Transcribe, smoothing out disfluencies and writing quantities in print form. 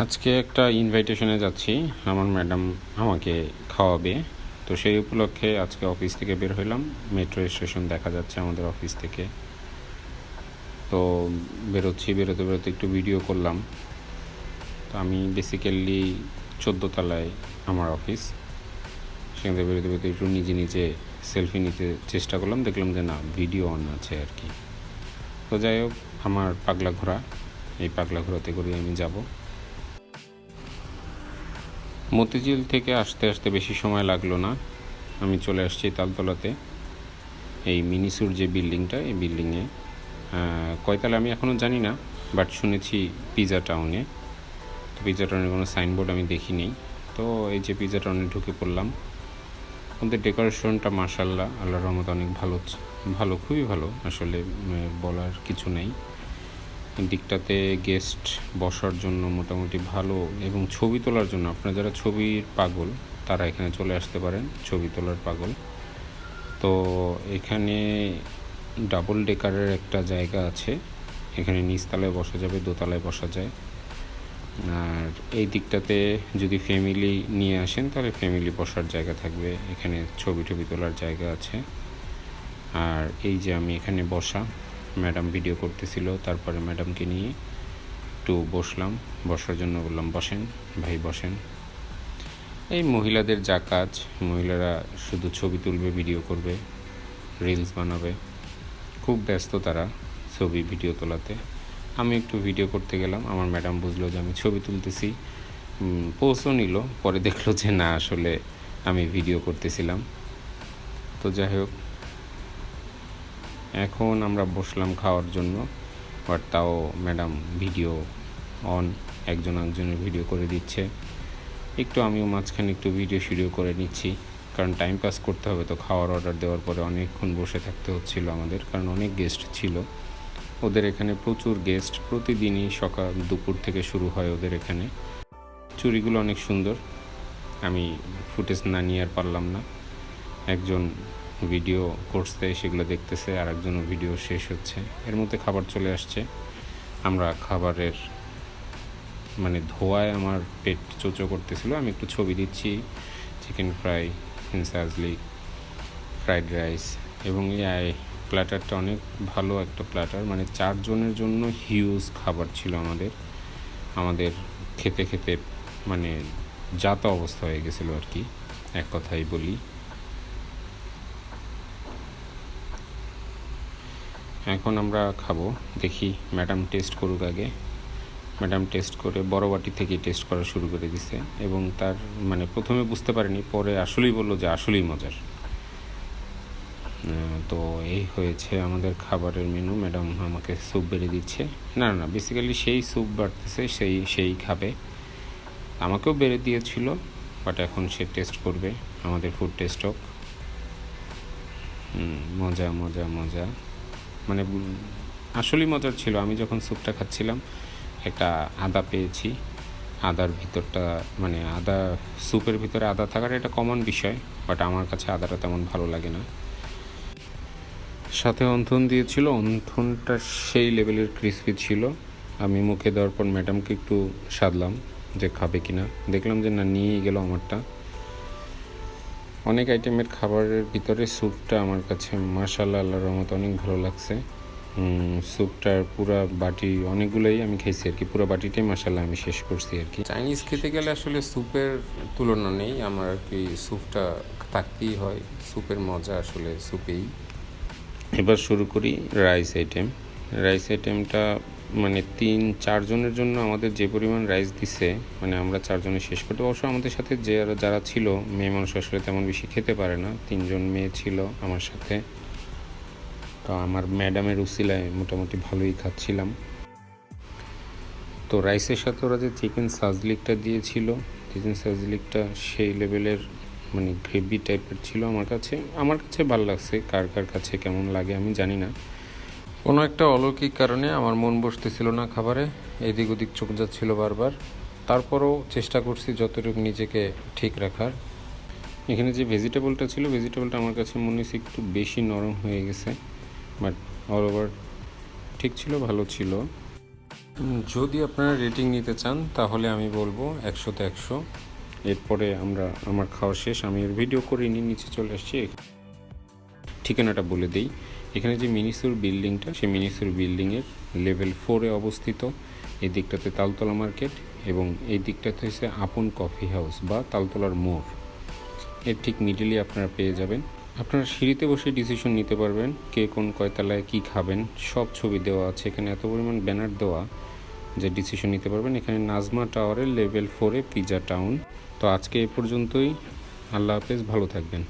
আজকে একটা ইনভাইটেশনে যাচ্ছি, আমার ম্যাডাম আমাকে খাওয়াবে। তো সেই উপলক্ষে আজকে অফিস থেকে বের হইলাম। মেট্রো স্টেশন দেখা যাচ্ছে আমাদের অফিস থেকে। তো বেরোতে বেরোতে একটু ভিডিও করলাম। তো আমি বেসিক্যালি 14 তলায় আমার অফিস। সেখান থেকে বেরোতে বেরোতে একটু নিজে নিজে সেলফি নিতে চেষ্টা করলাম, দেখলাম যে না, ভিডিও অন আছে আর কি। তো যাই হোক, আমার পাগলা ঘোড়া, এই পাগলা ঘোড়াতে করে আমি যাব। মতিঝিল থেকে আসতে আসতে বেশি সময় লাগলো না, আমি চলে আসছি তালতলাতে। এই মিনিসুর যে বিল্ডিংটা, এই বিল্ডিংয়ে কয়তলা আমি এখনও জানি না, বাট শুনেছি পিজা টাউনে। তো পিজা টাউনের কোনো সাইনবোর্ড আমি দেখিনি। তো এই যে পিজা টাউনে ঢুকে পড়লাম। ওদের ডেকোরেশনটা মাশাআল্লাহ, আল্লাহর রহমতে অনেক ভালো, খুবই ভালো আসলে, বলার কিছু নেই। দিকটাতে গেস্ট বসার জন্য মোটামুটি ভালো, এবং ছবি তোলার জন্য আপনারা যারা ছবির পাগল তারা এখানে চলে আসতে পারেন, ছবি তোলার পাগল। তো এখানে ডাবল ডেকারের একটা জায়গা আছে, এখানে নিচতলায় বসা যাবে, দোতলায় বসা যায়। আর এই দিকটাতে যদি ফ্যামিলি নিয়ে আসেন তাহলে ফ্যামিলি বসার জায়গা থাকবে, এখানে ছবি তোলার জায়গা আছে। আর এই যে আমি এখানে বসা, ম্যাডাম ভিডিও করতেছিল, তারপরে ম্যাডামকে নিয়ে একটু বসলাম, বসার জন্য বললাম বসেন ভাই বসেন। এই মহিলাদের যা কাজ, মহিলারা শুধু ছবি তুলবে, ভিডিও করবে, রিলস বানাবে, খুব ব্যস্ত তারা ছবি ভিডিও তোলাতে। আমি একটু ভিডিও করতে গেলাম, আমার ম্যাডাম বুঝলো যে আমি ছবি তুলতেছি, পোজও নিল, পরে দেখলো যে না, আসলে আমি ভিডিও করতেছিলাম। তো যাই হোক, এখন আমরা বসলাম খাওয়ার জন্য, বাট তাও ম্যাডাম ভিডিও অন, একজনের ভিডিও করে দিচ্ছে। একটু আমিও মাঝখানে একটু ভিডিও করে নিচ্ছি, কারণ টাইম পাস করতে হবে। তো খাওয়ার অর্ডার দেওয়ার পরে অনেকক্ষণ বসে থাকতে হচ্ছিল আমাদের, কারণ অনেক গেস্ট ছিল। ওদের এখানে প্রচুর গেস্ট, প্রতিদিনই সকাল দুপুর থেকে শুরু হয় ওদের এখানে। চুড়িগুলো অনেক সুন্দর, আমি ফুটেজ না নিয়ে আর পারলাম না। একজন ভিডিও করছে, সেগুলো দেখতেছে, আর একজনও ভিডিও শেষ হচ্ছে, এর মধ্যে খাবার চলে আসছে। আমরা খাবারের ধোয়ায় আমার পেট চোচো করতেছিল, আমি একটু ছবি দিচ্ছি। চিকেন ফ্রাই, সাজলি, ফ্রাইড রাইস, এবং এই প্ল্যাটারটা অনেক ভালো একটা প্ল্যাটার, 4 জনের জন্য হিউজ খাবার ছিল আমাদের খেতে খেতে যাত অবস্থা হয়ে গেছিলো আর কি, এক কথাই বলি। এখন আমরা খাবো, দেখি ম্যাডাম টেস্ট করুক আগে। ম্যাডাম টেস্ট করে বড় বাটি থেকে টেস্ট করা শুরু করে দিছে, এবং তার প্রথমে বুঝতে পারিনি, পরে আসলেই বললো যে আসলেই মজার। তো এই হয়েছে আমাদের খাবারের মেনু। ম্যাডাম আমাকে স্যুপ বেড়ে দিচ্ছে, না বেসিক্যালি সেই স্যুপ বাড়তেছে, সেই খাবে। আমাকেও বেড়ে দিয়েছিল, বাট এখন সে টেস্ট করবে, আমাদের ফুড টেস্ট হোক। মজা মজা মজা, আসলেই মজার ছিল। আমি যখন স্যুপটা খাচ্ছিলাম, একটা আদা পেয়েছি, আদার ভিতরটা আদা, স্যুপের ভিতরে আদা থাকার এটা কমন বিষয়, বাট আমার কাছে আদাটা তেমন ভালো লাগে না। সাথে অন্থন দিয়েছিল, অন্থনটা সেই লেভেলের ক্রিসপি ছিল। আমি মুখে দেওয়ার পর ম্যাডামকে একটু সাধলাম যে খাবে কিনা, দেখলাম যে না, নিয়েই গেল আমারটা। অনেক আইটেমের খাবারের ভিতরে স্যুপটা আমার কাছে মাশাআল্লাহ, আল্লাহর রহমতে অনেক ভালো লাগছে। স্যুপটার পুরো বাটি, অনেকগুলোই আমি খেয়েছি আর কি, পুরো বাটিটাই মাশাআল্লাহ আমি শেষ করছি আর কি। চাইনিজ খেতে গেলে আসলে স্যুপের তুলনা নেই আমার আর কি, স্যুপটা থাকতেই হয়, স্যুপের মজা আসলে স্যুপেই। এবার শুরু করি রাইস আইটেমটা 3-4 জনের জন্য আমাদের যে পরিমাণ রাইস দিছে, আমরা 4 জনে শেষ করতে। অবশ্য আমাদের সাথে যারা ছিল, মেয়ে মানুষ আসলে তেমন বেশি খেতে পারে না, 3 জন মেয়ে ছিল আমার সাথে। তো আমার ম্যাডামের উসিলায় মোটামুটি ভালোই খাচ্ছিলাম। তো রাইসের সাথে ওরা যে চিকেন সাজলিকটা দিয়েছিল, চিকেন সাজলিকটা সেই লেভেলের গ্রেভি টাইপের ছিল। আমার কাছে ভালো লাগছে, কার কাছে কেমন লাগে আমি জানি না। কোনো একটা অলৌকিক কারণে আমার মন বসতেছিল না খাবারে, এদিক ওদিক চোখ যাচ্ছিল বারবার। তারপরও চেষ্টা করছি যতটুকু নিজেকে ঠিক রাখার। এখানে যে ভেজিটেবলটা ছিল, ভেজিটেবলটা আমার কাছে মনে হচ্ছে একটু বেশি নরম হয়ে গেছে, বাট অল ওভার ঠিক ছিল, ভালো ছিল। যদি আপনারা রেটিং নিতে চান তাহলে আমি বলবো 100-তে 100। এরপরে আমার খাওয়া শেষ, আমি এর ভিডিও করিনি, নিচে চলে আসছি। ঠিকানাটা বলে দিই, এখানে যে মিনিসুর বিল্ডিংটা, সেই মিনিসুর বিল্ডিংয়ের লেভেল 4-এ অবস্থিত। এই দিকটাতে তালতলা মার্কেট এবং এই দিকটাতে হচ্ছে আপন কফি হাউস বা তালতলার মোড়। এর ঠিক মিডলে আপনারা পেয়ে যাবেন। আপনারা সিঁড়িতে বসে ডিসিশন নিতে পারবেন কে কোন কয়তলায় কী খাবেন, সব ছবি দেওয়া আছে এখানে, এত পরিমাণ ব্যানার দেওয়া যে ডিসিশন নিতে পারবেন। এখানে নাজমা টাওয়ারের লেভেল 4-এ পিজা টাউন। তো আজকে এ পর্যন্তই, আল্লাহ হাফেজ, ভালো থাকবেন।